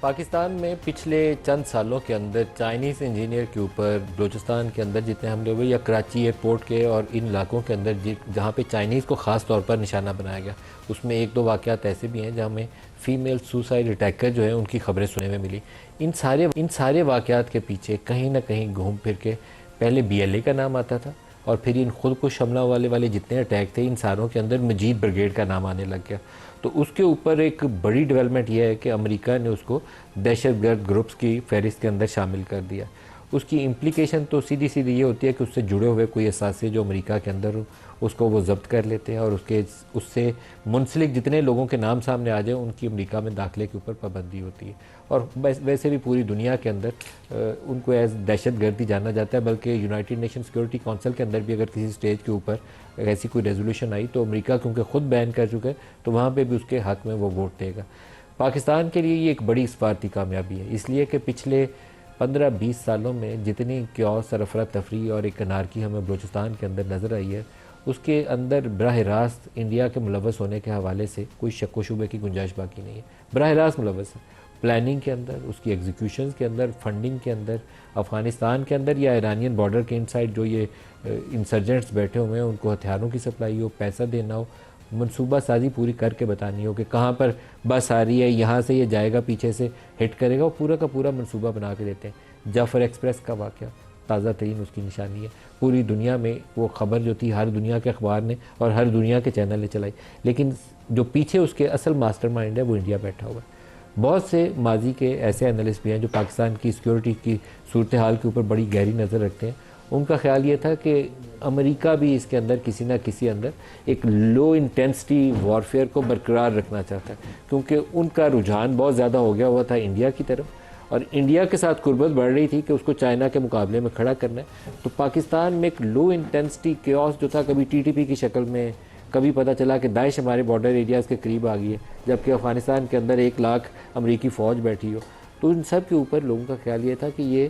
پاکستان میں پچھلے چند سالوں کے اندر چائنیز انجینئر کے اوپر بلوچستان کے اندر جتنے حملے ہوئے یا کراچی ایئرپورٹ کے اور ان علاقوں کے اندر جہاں پہ چائنیز کو خاص طور پر نشانہ بنایا گیا، اس میں ایک دو واقعات ایسے بھی ہیں جہاں میں فیمیل سوسائڈ اٹیکر جو ہیں ان کی خبریں سننے میں ملی۔ ان سارے واقعات کے پیچھے کہیں نہ کہیں گھوم پھر کے پہلے BLA کا نام آتا تھا، اور پھر ان خود کش حملہ والے جتنے اٹیک تھے ان ساروں کے اندر مجید بریگیڈ کا نام آنے لگ گیا۔ تو اس کے اوپر ایک بڑی ڈیولپمنٹ یہ ہے کہ امریکہ نے اس کو دہشت گرد گروپس کی فہرست کے اندر شامل کر دیا۔ اس کی امپلیکیشن تو سیدھی یہ ہوتی ہے کہ اس سے جڑے ہوئے کوئی اثاثے جو امریکہ کے اندر ہوں اس کو وہ ضبط کر لیتے ہیں، اور اس سے منسلک جتنے لوگوں کے نام سامنے آ جائیں ان کی امریکہ میں داخلے کے اوپر پابندی ہوتی ہے، اور ویسے بھی پوری دنیا کے اندر ان کو ایز دہشت گردی جانا جاتا ہے، بلکہ یونائٹڈ نیشن سیکورٹی کونسل کے اندر بھی اگر کسی سٹیج کے اوپر ایسی کوئی ریزولوشن آئی تو امریکہ کیونکہ خود بین کر چکا ہے تو وہاں پہ بھی اس کے حق میں وہ ووٹ دے گا۔ پاکستان کے لیے یہ ایک بڑی سفارتی کامیابی ہے، اس لیے کہ پچھلے 15-20 سالوں میں جتنی کیوس اور افراتفری اور ایک انارکی ہمیں بلوچستان کے اندر نظر آئی ہے، اس کے اندر براہ راست انڈیا کے ملوث ہونے کے حوالے سے کوئی شک و شبے کی گنجائش باقی نہیں ہے۔ براہ راست ملوث ہے، پلاننگ کے اندر، اس کی ایگزیکیوشنز کے اندر، فنڈنگ کے اندر، افغانستان کے اندر یا ایرانین بارڈر کے انسائڈ جو یہ انسرجنٹس بیٹھے ہوئے ہیں ان کو ہتھیاروں کی سپلائی ہو، پیسہ دینا ہو، منصوبہ سازی پوری کر کے بتانی ہو کہ کہاں پر بس آ رہی ہے، یہاں سے یہ جائے گا، پیچھے سے ہٹ کرے گا، وہ پورا کا پورا منصوبہ بنا کے دیتے ہیں۔ جعفر ایکسپریس کا واقعہ تازہ ترین اس کی نشانی ہے، پوری دنیا میں وہ خبر جو تھی ہر دنیا کے اخبار نے اور ہر دنیا کے چینل نے چلائی، لیکن جو پیچھے اس کے اصل ماسٹر مائنڈ ہے وہ انڈیا بیٹھا ہوا ہے۔ بہت سے ماضی کے ایسے انالسٹ بھی ہیں جو پاکستان کی سیکورٹی کی صورتحال کے اوپر بڑی گہری نظر رکھتے ہیں، ان کا خیال یہ تھا کہ امریکہ بھی اس کے اندر کسی نہ کسی اندر ایک لو انٹینسٹی وارفیئر کو برقرار رکھنا چاہتا ہے، کیونکہ ان کا رجحان بہت زیادہ ہو گیا ہوا تھا انڈیا کی طرف، اور انڈیا کے ساتھ قربت بڑھ رہی تھی کہ اس کو چائنا کے مقابلے میں کھڑا کرنا ہے۔ تو پاکستان میں ایک لو انٹینسٹی کیوس جو تھا، کبھی TTP کی شکل میں، کبھی پتہ چلا کہ داعش ہمارے بارڈر ایریاز کے قریب آ گئی ہے، جبکہ افغانستان کے اندر 1 لاکھ امریکی فوج بیٹھی ہو، تو ان سب کے اوپر لوگوں کا خیال یہ تھا کہ یہ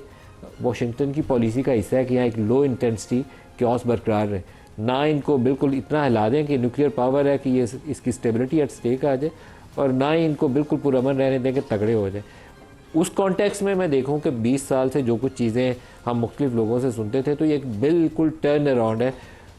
واشنگٹن کی پالیسی کا حصہ ہے کہ یہاں ایک لو انٹینسٹی کیوس برقرار رہے، نہ ان کو بالکل اتنا ہلا دیں کہ نیوکلیئر پاور ہے کہ یہ اس کی اسٹیبلٹی ایٹ سٹیک آ جائے، اور نہ ہی ان کو بالکل پرامن رہنے دیں کہ تگڑے ہو جائیں۔ اس کانٹیکس میں دیکھوں کہ 20 سال سے جو کچھ چیزیں ہم مختلف لوگوں سے سنتے تھے تو یہ ایک بالکل ٹرن اراؤنڈ ہے،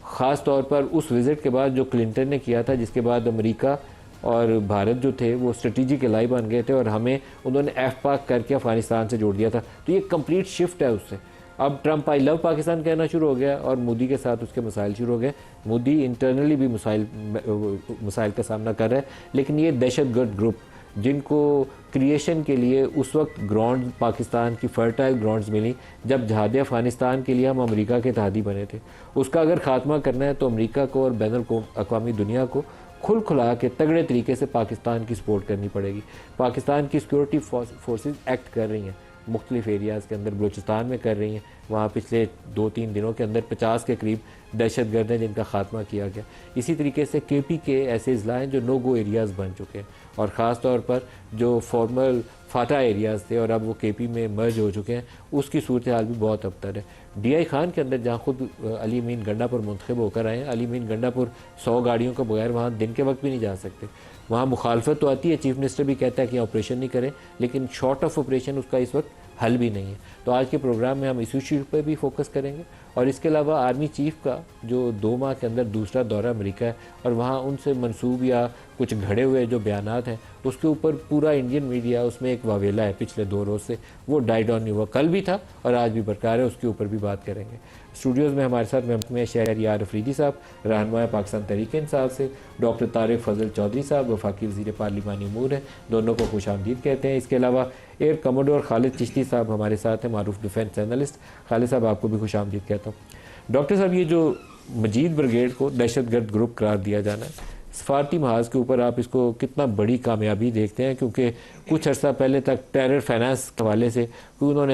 خاص طور پر اس وزٹ کے بعد جو کلنٹن نے کیا تھا، جس کے بعد امریکہ اور بھارت جو تھے وہ اسٹریٹجک الائی بن گئے تھے، اور ہمیں انہوں نے FPAC کر کے افغانستان سے جوڑ دیا تھا، تو یہ کمپلیٹ شفٹ ہے اس سے۔ اب ٹرمپ آئی لو پاکستان کہنا شروع ہو گیا، اور مودی کے ساتھ اس کے مسائل شروع ہو گئے۔ مودی انٹرنلی بھی مسائل کا سامنا کر رہا ہے، لیکن یہ دہشت گرد گروپ جن کو کریشن کے لیے اس وقت گراؤنڈ پاکستان کی فرٹائل گراؤنڈز ملی جب جہاد افغانستان کے لیے ہم امریکہ کے اتحادی بنے تھے، اس کا اگر خاتمہ کرنا ہے تو امریکہ کو اور بین الاقوامی دنیا کو کھلا کے تگڑے طریقے سے پاکستان کی سپورٹ کرنی پڑے گی۔ پاکستان کی سیکورٹی فورسز ایکٹ کر رہی ہیں مختلف ایریاز کے اندر، بلوچستان میں کر رہی ہیں، وہاں پچھلے 2-3 دنوں کے اندر 50 کے قریب دہشت گرد ہیں جن کا خاتمہ کیا گیا۔ اسی طریقے سے KP کے ایسے اضلاع ہیں جو نو گو ایریاز بن چکے ہیں، اور خاص طور پر جو فارمل فاٹا ایریاز تھے اور اب وہ KP میں مرج ہو چکے ہیں، اس کی صورتحال بھی بہت ابتر ہے۔ DI خان کے اندر جہاں خود علی امین گنڈا پور منتخب ہو کر آئے ہیں، علی امین گنڈا پور 100 گاڑیوں کے بغیر وہاں دن کے وقت بھی نہیں جا سکتے، وہاں مخالفت تو آتی ہے، چیف منسٹر بھی کہتا ہے کہ آپریشن نہیں کریں، لیکن شارٹ آف آپریشن اس کا اس وقت حل بھی نہیں ہے۔ تو آج کے پروگرام میں ہم اس ایشو پہ بھی فوکس کریں گے، اور اس کے علاوہ آرمی چیف کا جو 2 ماہ کے اندر دوسرا دورہ امریکہ ہے، اور وہاں ان سے منسوب یا کچھ گھڑے ہوئے جو بیانات ہیں اس کے اوپر پورا انڈین میڈیا اس میں ایک واویلا ہے پچھلے 2 روز سے، وہ ڈائی ڈاؤن نہیں ہوا، کل بھی تھا اور آج بھی برقرار ہے، اس کے اوپر بھی بات کریں گے۔ اسٹوڈیوز میں ہمارے ساتھ میں شہریار افریدی صاحب، رہنما پاکستان تحریک انصاف سے، ڈاکٹر طارق فضل چودھری صاحب وفاقی وزیر پارلیمانی امور ہیں، دونوں کو خوش آمدید کہتے ہیں۔ اس کے علاوہ ایئر کموڈور خالد چشتی صاحب ہمارے ساتھ ہیں، معروف ڈیفینس اینالسٹ۔ خالد صاحب آپ کو بھی خوش آمدید کہتا ہوں۔ ڈاکٹر صاحب، یہ جو مجید بریگیڈ کو دہشت گرد گروپ قرار دیا جانا ہے، سفارتی محاذ کے اوپر آپ اس کو کتنا بڑی کامیابی دیکھتے ہیں؟ کیونکہ کچھ عرصہ پہلے تک ٹیرر فائنانس کے حوالے سے انہوں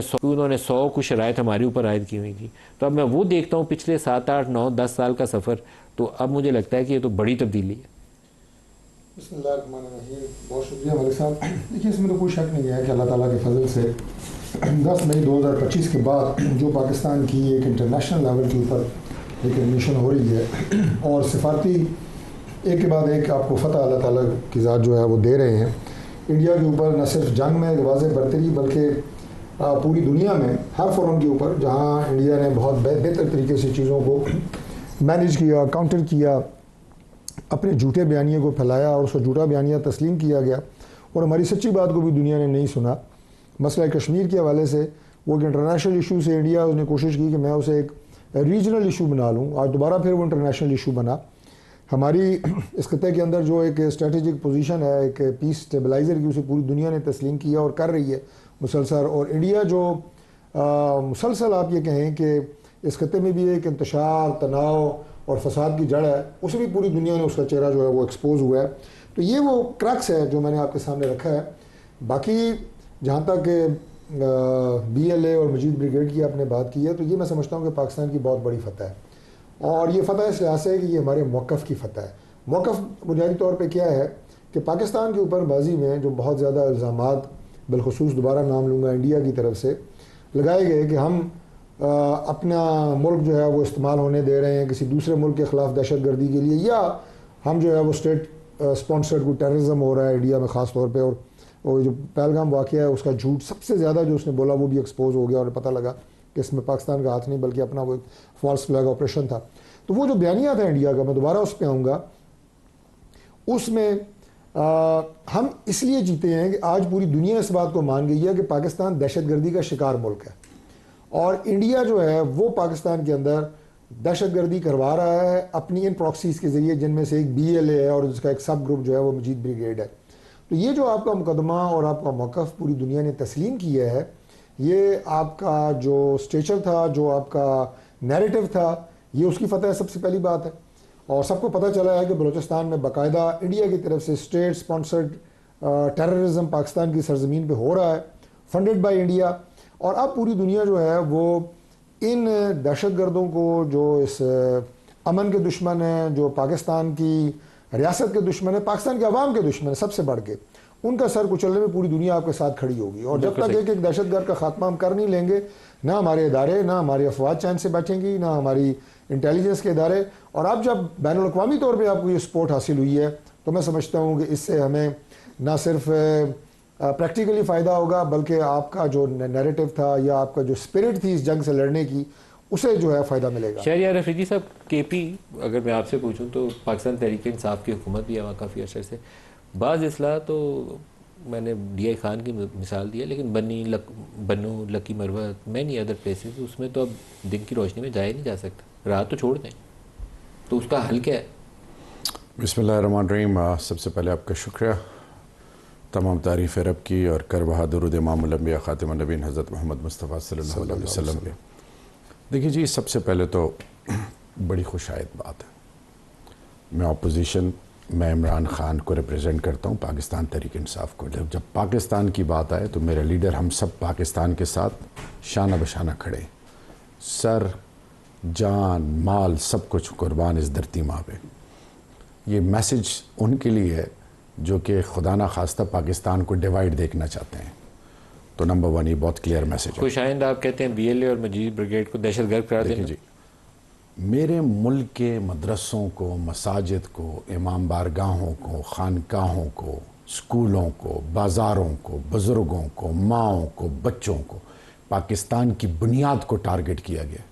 نے 100 کچھ شرائط ہمارے اوپر عائد کی ہوئی تھی، تو اب میں وہ دیکھتا ہوں پچھلے 7، 8، 9، 10 سال کا سفر، تو اب مجھے لگتا ہے کہ یہ تو بڑی تبدیلی ہے۔ بسم اللہ الرحمن الرحیم، بہت شکریہ ملک صاحب۔ دیکھیے، اس میں تو کوئی شک نہیں ہے کہ اللہ تعالیٰ کے فضل سے 10 مئی 2025 کے بعد جو پاکستان کی ایک انٹرنیشنل لیول کے اوپر ایک ایڈمیشن ہو رہی ہے، اور سفارتی ایک کے بعد ایک آپ کو فتح اللہ تعالیٰ کی ذات جو ہے وہ دے رہے ہیں، انڈیا کے اوپر نہ صرف جنگ میں واضح برتری بلکہ پوری دنیا میں ہر فورم کے اوپر جہاں انڈیا نے بہت بہتر طریقے سے چیزوں کو مینیج کیا، کاؤنٹر کیا، اپنے جھوٹے بیانیے کو پھیلایا اور اس کو جھوٹا بیانیہ تسلیم کیا گیا اور ہماری سچی بات کو بھی دنیا نے نہیں سنا۔ مسئلہ کشمیر کے حوالے سے وہ ایک انٹرنیشنل ایشو سے انڈیا نے کوشش کی کہ میں اسے ایک ریجنل ایشو بنا لوں، آج دوبارہ پھر وہ انٹرنیشنل ایشو بنا۔ ہماری اس خطے کے اندر جو ایک اسٹریٹجک پوزیشن ہے ایک پیس اسٹیبلائزر کی، اسے پوری دنیا نے تسلیم کیا اور کر رہی ہے مسلسل، اور انڈیا جو مسلسل آپ یہ کہیں کہ اس خطے میں بھی ایک انتشار، تناؤ اور فساد کی جڑ ہے، اسے بھی پوری دنیا نے اس کا چہرہ جو ہے وہ ایکسپوز ہوا ہے۔ تو یہ وہ کرکس ہے جو میں نے آپ کے سامنے رکھا ہے۔ باقی جہاں تک بی ایل اے اور مجید بریگیڈ کی آپ نے بات کی ہے، تو یہ میں سمجھتا ہوں کہ پاکستان کی بہت بڑی فتح ہے، اور یہ فتح اس لحاظ سے ہے کہ یہ ہمارے موقف کی فتح ہے۔ موقف بنیادی طور پہ کیا ہے کہ پاکستان کے اوپر ماضی میں جو بہت زیادہ الزامات، بالخصوص دوبارہ نام لوں گا انڈیا کی طرف سے، لگائے گئے کہ ہم اپنا ملک جو ہے وہ استعمال ہونے دے رہے ہیں کسی دوسرے ملک کے خلاف دہشت گردی کے لیے، یا ہم جو ہے وہ اسٹیٹ اسپانسرڈ کو ٹیررزم ہو رہا ہے انڈیا میں خاص طور پہ، اور جو پہلگام واقعہ ہے اس کا جھوٹ سب سے زیادہ جو اس نے بولا وہ بھی ایکسپوز ہو گیا اور پتہ لگا کہ اس میں پاکستان کا ہاتھ نہیں بلکہ اپنا وہ فالس فلیگ آپریشن تھا۔ تو وہ جو بیانیہ تھا انڈیا کا، میں دوبارہ اس پہ آؤں گا، اس میں ہم اس لیے جیتے ہیں کہ آج پوری دنیا اس بات کو مان گئی ہے کہ پاکستان دہشت گردی کا شکار ملک ہے، اور انڈیا جو ہے وہ پاکستان کے اندر دہشت گردی کروا رہا ہے اپنی ان پراکسیز کے ذریعے، جن میں سے ایک بی ایل اے ہے اور اس کا ایک سب گروپ جو ہے وہ مجید بریگیڈ ہے۔ تو یہ جو آپ کا مقدمہ اور آپ کا موقف پوری دنیا نے تسلیم کیا ہے، یہ آپ کا جو اسٹیچر تھا، جو آپ کا نیریٹو تھا، یہ اس کی فتح ہے، سب سے پہلی بات ہے۔ اور سب کو پتہ چلا ہے کہ بلوچستان میں باقاعدہ انڈیا کی طرف سے اسٹیٹ سپانسرڈ ٹیررزم پاکستان کی سرزمین پہ ہو رہا ہے، فنڈڈ بائی انڈیا، اور اب پوری دنیا جو ہے وہ ان دہشت گردوں کو، جو اس امن کے دشمن ہیں، جو پاکستان کی ریاست کے دشمن ہیں، پاکستان کے عوام کے دشمن ہیں سب سے بڑھ کے، ان کا سر کچلنے میں پوری دنیا آپ کے ساتھ کھڑی ہوگی۔ اور جب تک ایک دہشت گرد کا خاتمہ ہم کر نہیں لیں گے، نہ ہمارے ادارے، نہ ہماری افواج چین سے بیٹھیں گی، نہ ہماری انٹیلیجنس کے ادارے، اور اب جب بین الاقوامی طور پہ آپ کو یہ سپورٹ حاصل ہوئی ہے، تو میں سمجھتا ہوں کہ اس سے ہمیں نہ صرف پریکٹیکلی فائدہ ہوگا بلکہ آپ کا جو نیریٹو تھا یا آپ کا جو اسپرٹ تھی اس جنگ سے لڑنے کی، اسے جو ہے فائدہ ملے گا۔ شہریار رفیقی صاحب، کے پی اگر میں آپ سے پوچھوں تو پاکستان تحریک انصاف کی حکومت بھی ہے وہاں کافی عرصے سے، بعض اصلاح تو میں نے ڈی آئی خان کی مثال دی ہے، لیکن بنو، لکی مروت، مینی ادر پلیسز، اس میں تو اب دن کی روشنی میں جایا نہیں جا سکتا، راہ تو چھوڑ دیں، تو اس کا حل کیا ہے؟ بسم اللہ الرحمن الرحیم۔ سب سے پہلے آپ کا شکریہ، تمام تعریف رب کی، اور کر بہادر درود امام الانبیاء خاتم النبیین حضرت محمد مصطفیٰ صلی اللہ علیہ وسلم پہ۔ دیکھیے جی، سب سے پہلے تو بڑی خوشائد بات ہے، میں اپوزیشن، میں عمران خان کو ریپریزنٹ کرتا ہوں، پاکستان تحریک انصاف کو۔ جب پاکستان کی بات آئے تو میرا لیڈر، ہم سب پاکستان کے ساتھ شانہ بشانہ کھڑے، سر، جان، مال، سب کچھ قربان اس دھرتی ماں پہ۔ یہ میسج ان کے لیے ہے جو کہ خدا نہ خواستہ پاکستان کو ڈیوائیڈ دیکھنا چاہتے ہیں۔ تو نمبر 1 یہ بہت کلیئر میسج ہے۔ خوشائند آپ کہتے ہیں بی ایل اے اور مجید بریگیڈ کو دہشت گرد قرار دینا؟ جی، میرے ملک کے مدرسوں کو، مساجد کو، امام بارگاہوں کو، خانقاہوں کو، اسکولوں کو، بازاروں کو، بزرگوں کو، ماؤں کو، بچوں کو، پاکستان کی بنیاد کو ٹارگٹ کیا گیا۔